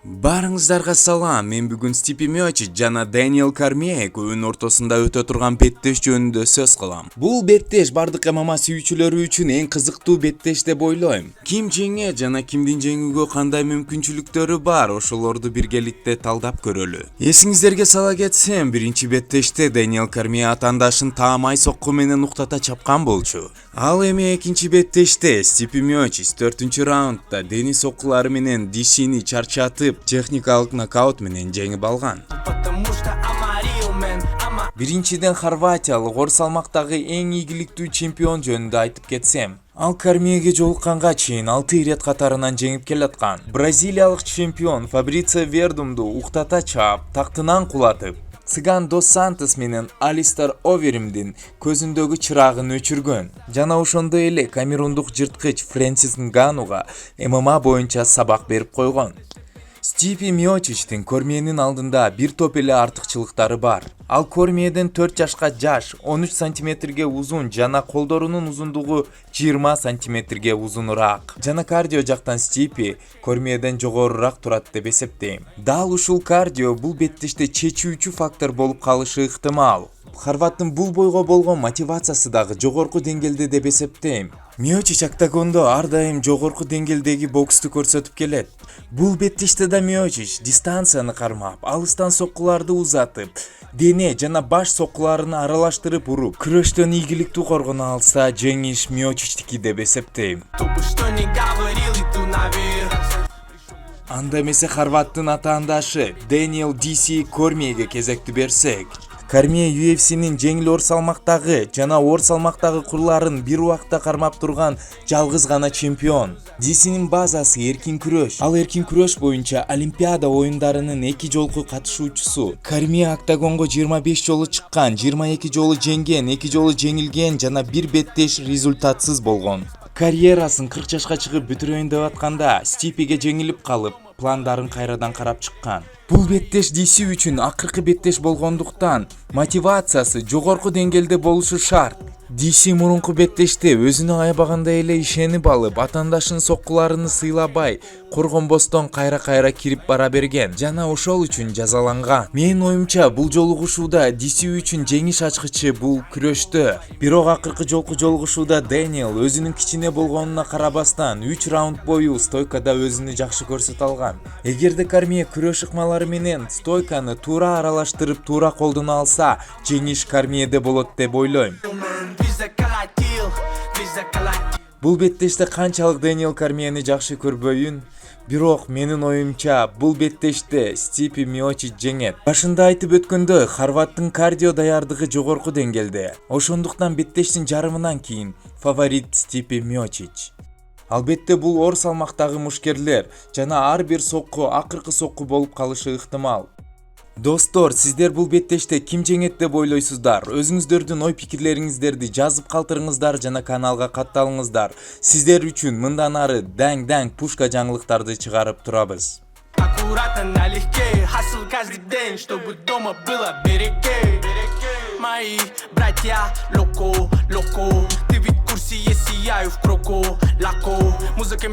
Барыңыздарга салам, мен бүгүн Стипи Миочич жана Дэниел Кормье экөөнүн ортосунда өтө турган беттеш жөнүндө сөз кылам. Бул беттеш бардык ММА сүйүүчүлөрү үчүн эң кызыктуу беттеш деп ойлойм. Ким жеңет жана кимдин жеңүүгө кандай мүмкүнчүлүктөрү бар, ошолорду биргеликте талдап көрөлү. Эсиңиздерге сала кетсем, биринчи беттеште Дэниел Кормье атаандашын таамай сокку менен уктата чапкан болчу. Ал эми экинчи беттеште Стипи Миочич 4-чү раундда Дени соккулары менен дишини чарчатып, техникалык нокаут менен жеңип алган. Биринчиден хорватиялык оор салмактагы эң ийгиликтүү чемпион жөнүндө айтып кетсем, ал Кормьеге жолукканга чейин 6 ирет катарынан жеңип келаткан. Бразилиялык чемпион Фабрицио Вердумду уктата чаап, тактынан кулатып, Цыган Дос Сантос менен Алистер Оверимдин көзүндөгү чырагын өчүргөн. Жана ошондой эле камерундук жырткыч Фрэнсис Нганууга ММА боюнча сабак берип койгон. Стипи Миочичтин Кормьенин алдында бир топ эле артыкчылыктары бар. Ал Кормьеден 4 жашка жаш, 13 сантиметрге узун жана колдорунун узундугу 20 сантиметрге узунураак. Жана кардио жактан Стипи Кормьеден жогорураак турат деп эсептейм. Дал ушул кардио бул беттеште чечүүчү фактор болуп калышы ыктымал. Хорваттын бул бойго болгон мотивациясы дагы жогорку деңгээлде деп эсептейм. Миочич октагондо ар дайым жогорку деңгээлдеги боксту көрсөтүп келет. Бул беттеште да Миочич дистанцияны кармап, алыстан соккуларды узатып, дене жана баш соккуларын аралаштырып уруп, күрөштөн ийгиликтүү коргоно алса, жеңиш Миочичтики деп эсептейм. Анда эмесе хорваттын атаандашы Дэниел Диси Кормьеге кезекти берсек. Кормье UFC'нин жеңил оор салмактагы жана оор салмактагы курларын бир убакта кармап турган жалгыз гана чемпион. Дисинин базасы эркин күрөш. Ал эркин күрөш боюнча Олимпиада оюндарынын 2 жолку катышуучусу. Кормье октагонго 25 жолу чыккан, 22 жолу жеңген, 2 жолу жеңилген жана бир беттеш результатсыз болгон. Карьерасын 40 жашка чыгып бүтүрөйүн деп атканда Стипиге жеңилип калып, пландарын кайрадан карап чыккан. Бул беттеш Диси үчүн акыркы беттеш болгондуктан мотивациясы жогорку деңгээлде болушу шарт. Диси мурунку беттеште өзүнө аябагандай эле ишенип алып, атаандашынын соккуларыны сыйлабай, коргонбостон кайра кирип бара берген жана ошол үчүн жазаланган. Менин оюмча, бул жолугушууда Диси үчүн жеңиш ачкычы бул күрөштө. Бирок акыркы жолку жолугушууда Дэниел өзүнүн кичине болгонуна карабастан 3 раунд бою стойкада өзүнү жакшы көрсөтө алган. Эгерде Кормье күрөш ыкмалары менен стойканы туура аралаштырып, туура колдоно алса, жеңиш Кормьеде болот деп ойлойм. Бул беттеште канчалык Дэниел Кормьени жакшы көрбөйүн, бирок менин оюмча бул беттеште Стипи Миочич жеңет. Башында айтып өткөндөй, хорваттын кардио даярдыгы жогорку деңгээлде. Ошондуктан беттештин жарымынан кийин фаворит Стипи Миочич. Албетте бул оор салмактагы мушкерлер жана ар бир сокку акыркы сокку болуп калышы ыктымал. Достор, сиздер бул беттеште ким жеңет деп ойлойсуздар? Өзүңүздөрдүн ой-пикирлериңиздерди жазып калтырыңыздар жана каналга катталыңыздар. Сиздер үчүн мындан ары даң пушка жаңылыктарды чыгарып турабыз. Аккуратно налегке, хасл каждый день, чтобы дома было береке. Мои братья, локо, ты ведь в курсе, я сияю в кроку, лако, музыка